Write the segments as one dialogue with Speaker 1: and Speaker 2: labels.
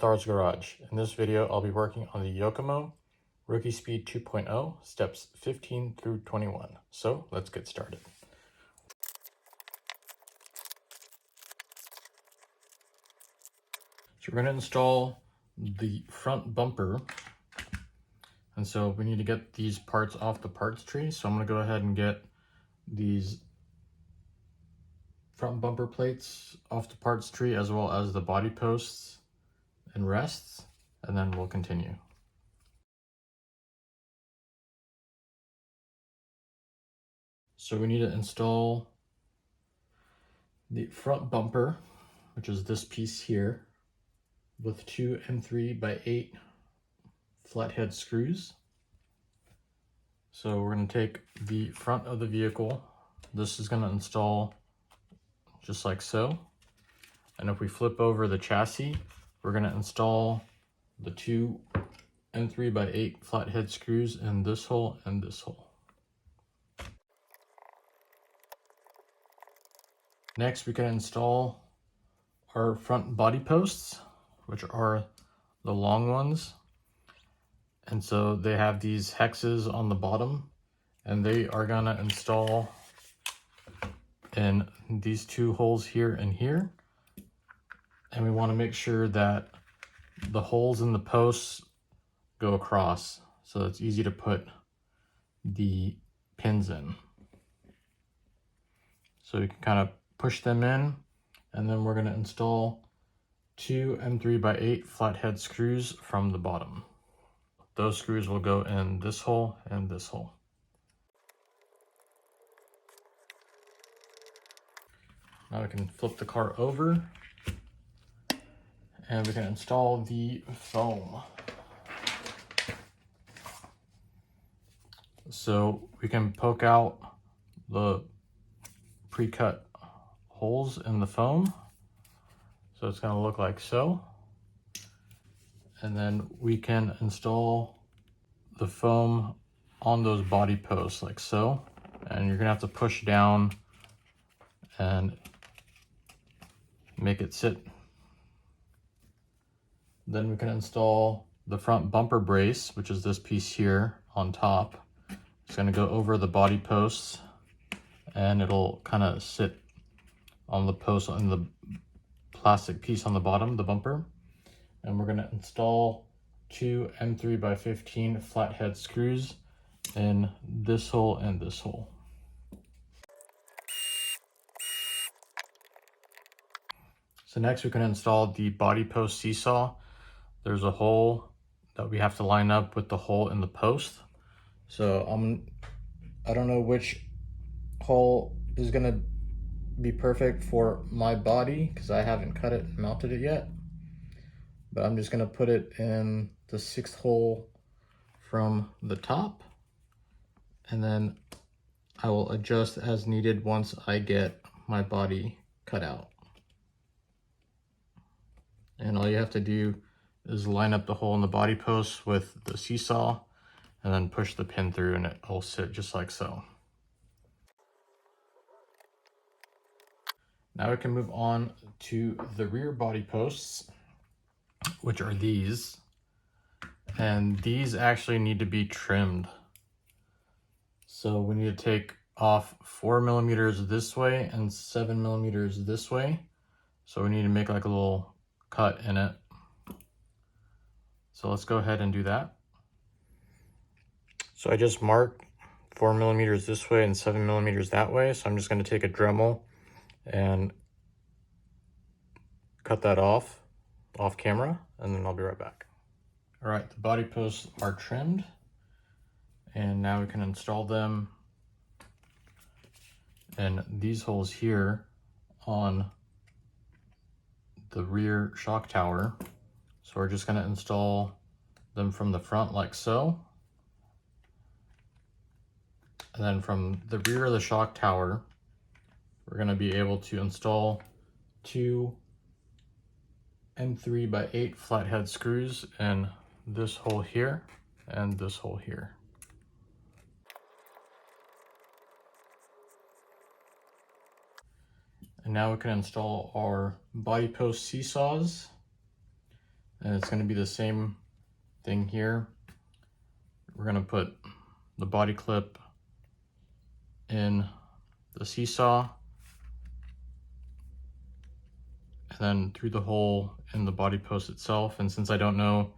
Speaker 1: Thar's Garage. In this video, I'll be working on the Yokomo Rookie Speed 2.0, steps 15 through 21. So let's get started. So we're going to install the front bumper. And so we need to get these parts off the parts tree. So I'm going to go ahead and get these front bumper plates off the parts tree, as well as the body posts and rests, and then we'll continue. So we need to install the front bumper, which is this piece here, with two M3x8 flathead screws. So we're going to take the front of the vehicle. This is going to install just like so. And if we flip over the chassis, we're going to install the two M3x8 flathead screws in this hole and this hole. Next, we can install our front body posts, which are the long ones. And so they have these hexes on the bottom, and they are gonna install in these two holes here and here. And we wanna make sure that the holes in the posts go across, so it's easy to put the pins in. So you can kind of push them in, and then we're gonna install two M3x8 flathead screws from the bottom. Those screws will go in this hole and this hole. Now we can flip the car over and we can install the foam. So we can poke out the pre-cut holes in the foam. So it's going to look like so. And then we can install the foam on those body posts like so. And you're going to have to push down and make it sit. Then we can install the front bumper brace, which is this piece here on top. It's going to go over the body posts, and it'll kind of sit on the post on the plastic piece on the bottom, the bumper. And we're going to install two M3x15 flathead screws in this hole and this hole. So next we can install the body post seesaw. There's a hole that we have to line up with the hole in the post. So I don't know which hole is going to be perfect for my body because I haven't cut it and mounted it yet. But I'm just going to put it in the 6th hole from the top, and then I will adjust as needed once I get my body cut out. And all you have to do is line up the hole in the body post with the seesaw and then push the pin through, and it'll sit just like so. Now we can move on to the rear body posts, which are these, and these actually need to be trimmed. So we need to take off 4mm this way and 7mm this way. So we need to make like a little cut in it. So let's go ahead and do that. So I just marked 4mm this way and 7mm that way. So I'm just going to take a Dremel and cut that off camera, and then I'll be right back. All right, the body posts are trimmed, and now we can install them in these holes here on the rear shock tower. So we're just going to install them from the front like so. And then from the rear of the shock tower, we're going to be able to install two M3x8 flathead screws in this hole here and this hole here. And now we can install our body post seesaws. And it's going to be the same thing here. We're going to put the body clip in the seesaw and then through the hole in the body post itself. And since I don't know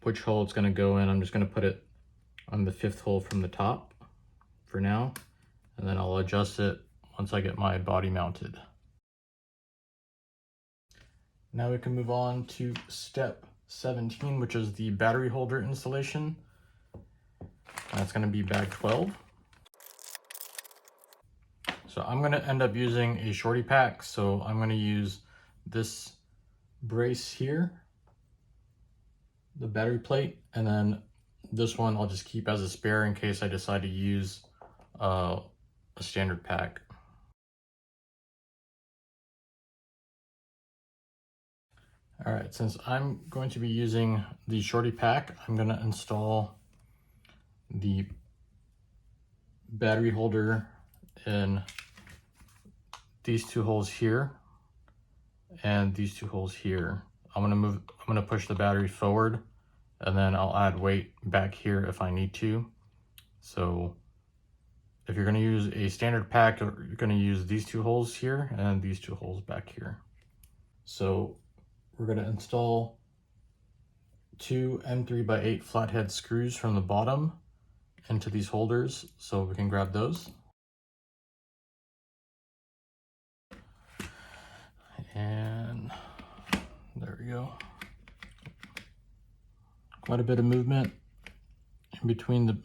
Speaker 1: which hole it's going to go in, I'm just going to put it on the 5th hole from the top for now, and then I'll adjust it once I get my body mounted. Now we can move on to step 17, which is the battery holder installation. That's going to be bag 12. So I'm going to end up using a shorty pack, so I'm going to use this brace here, the battery plate, and then this one I'll just keep as a spare in case I decide to use a standard pack. All right, since I'm going to be using the shorty pack, I'm going to install the battery holder in these 2 holes here and these 2 holes here. I'm going to push the battery forward, and then I'll add weight back here if I need to. So if you're going to use a standard pack, you're going to use these 2 holes here and these 2 holes back here. So we're going to install 2 M3x8 flathead screws from the bottom into these holders, so we can grab those. And there we go. Quite a bit of movement in between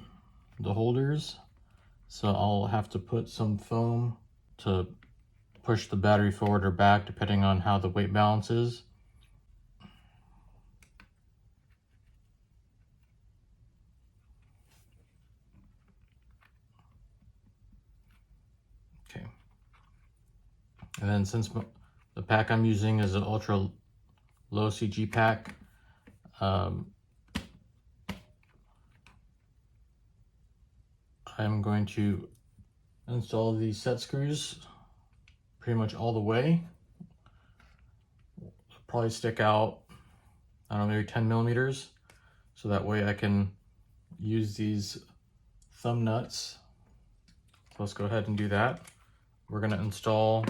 Speaker 1: the holders, so I'll have to put some foam to push the battery forward or back depending on how the weight balance is. Okay. And then since the pack I'm using is an ultra low CG pack, I'm going to install these set screws pretty much all the way. Probably stick out, I don't know, maybe 10 millimeters. So that way I can use these thumb nuts. So let's go ahead and do that. We're gonna install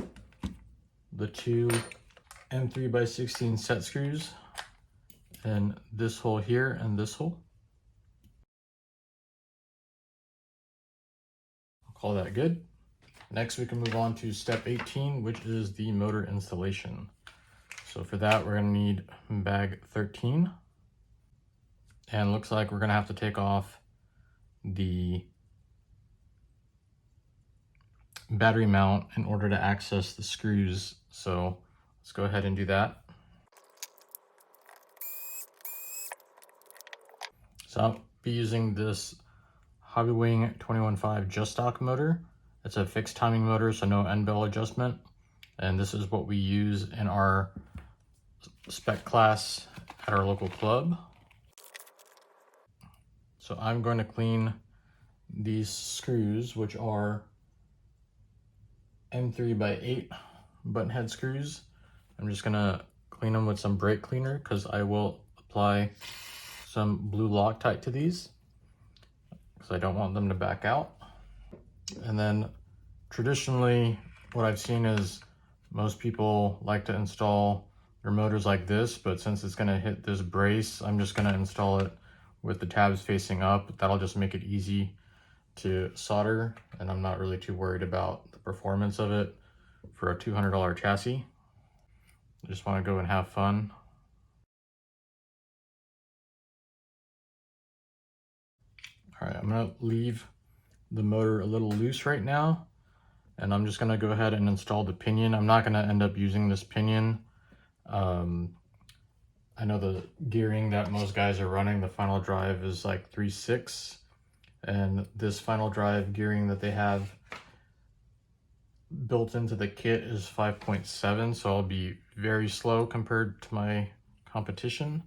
Speaker 1: the 2 M3x16 set screws in this hole here and this hole. I'll call that good. Next we can move on to step 18, which is the motor installation. So for that we're gonna need bag 13. And looks like we're gonna have to take off the battery mount in order to access the screws. So let's go ahead and do that. So I'll be using this Hobbywing 21.5 just stock motor. It's a fixed timing motor, so no end bell adjustment. And this is what we use in our spec class at our local club. So I'm going to clean these screws, which are M3x8 button head screws. I'm just gonna clean them with some brake cleaner because I will apply some blue Loctite to these because I don't want them to back out. And then traditionally what I've seen is most people like to install their motors like this, but since it's gonna hit this brace, I'm just gonna install it with the tabs facing up. That'll just make it easy to solder, and I'm not really too worried about the performance of it for a $200 chassis. I just want to go and have fun. All right, I'm gonna leave the motor a little loose right now, and I'm just gonna go ahead and install the pinion. I'm not gonna end up using this pinion. I know the gearing that most guys are running, the final drive is like 3.6, and this final drive gearing that they have built into the kit is 5.7, so I'll be very slow compared to my competition,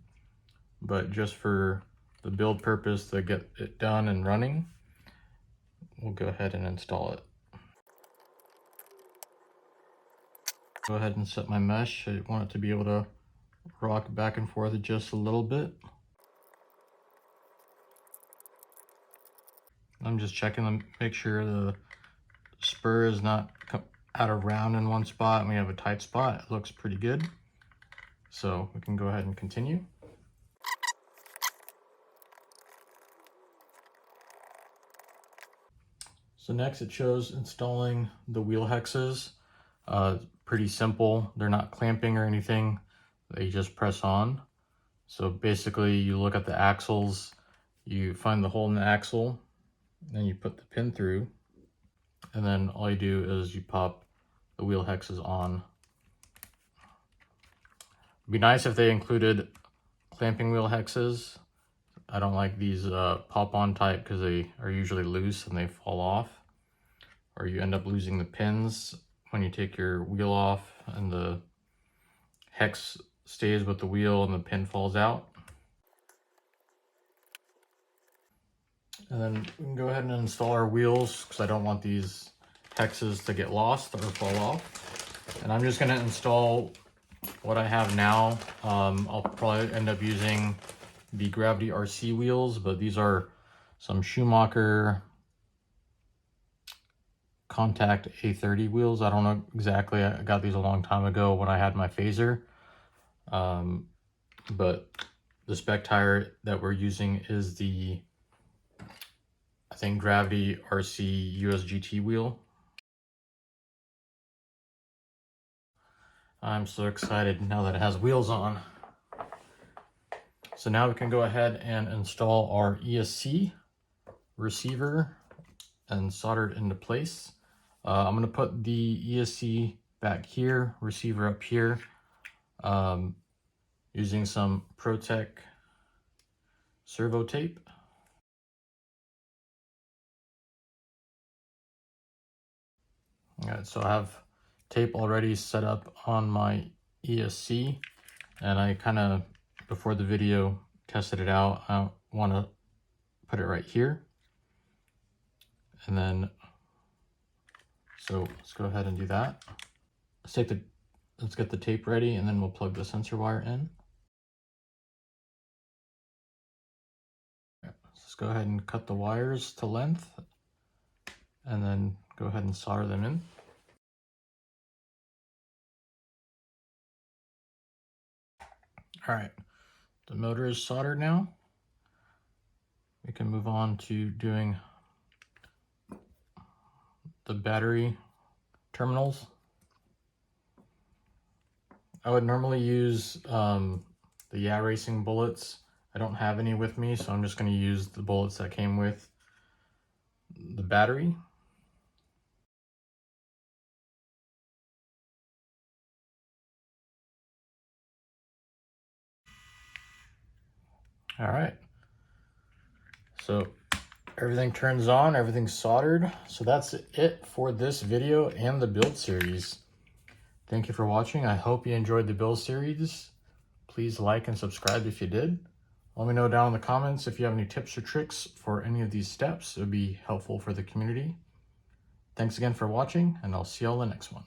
Speaker 1: but just for the build purpose to get it done and running, we'll go ahead and install it. Go ahead and set my mesh. I want it to be able to rock it back and forth just a little bit. I'm just checking to make sure the spur is not out of round in one spot and we have a tight spot. It looks pretty good. So we can go ahead and continue. So next it shows installing the wheel hexes. Pretty simple. They're not clamping or anything. They just press on. So basically you look at the axles, you find the hole in the axle, then you put the pin through, and then all you do is you pop the wheel hexes on. It'd be nice if they included clamping wheel hexes. I don't like these pop-on type because they are usually loose and they fall off, or you end up losing the pins when you take your wheel off and the hex stays with the wheel and the pin falls out. And then we can go ahead and install our wheels because I don't want these hexes to get lost or fall off. And I'm just going to install what I have now. I'll probably end up using the Gravity RC wheels, but these are some Schumacher Contact A30 wheels. I don't know exactly. I got these a long time ago when I had my Phaser. But the spec tire that we're using is the, I think, Gravity RC USGT wheel. I'm so excited now that it has wheels on. So now we can go ahead and install our ESC receiver and solder it into place. I'm going to put the ESC back here, receiver up here, using some ProTech servo tape. Alright, so I have tape already set up on my ESC, and I kind of, before the video, tested it out. I want to put it right here. And then, so let's go ahead and do that. Let's get the tape ready, and then we'll plug the sensor wire in. Let's go ahead and cut the wires to length, and then go ahead and solder them in. All right, the motor is soldered now. We can move on to doing the battery terminals. I would normally use the Yeah Racing bullets. I don't have any with me, so I'm just going to use the bullets that came with the battery. All right, so everything turns on, everything's soldered. So that's it for this video and the build series. Thank you for watching. I hope you enjoyed the build series. Please like and subscribe if you did. Let me know down in the comments if you have any tips or tricks for any of these steps. It would be helpful for the community. Thanks again for watching, and I'll see y'all in the next one.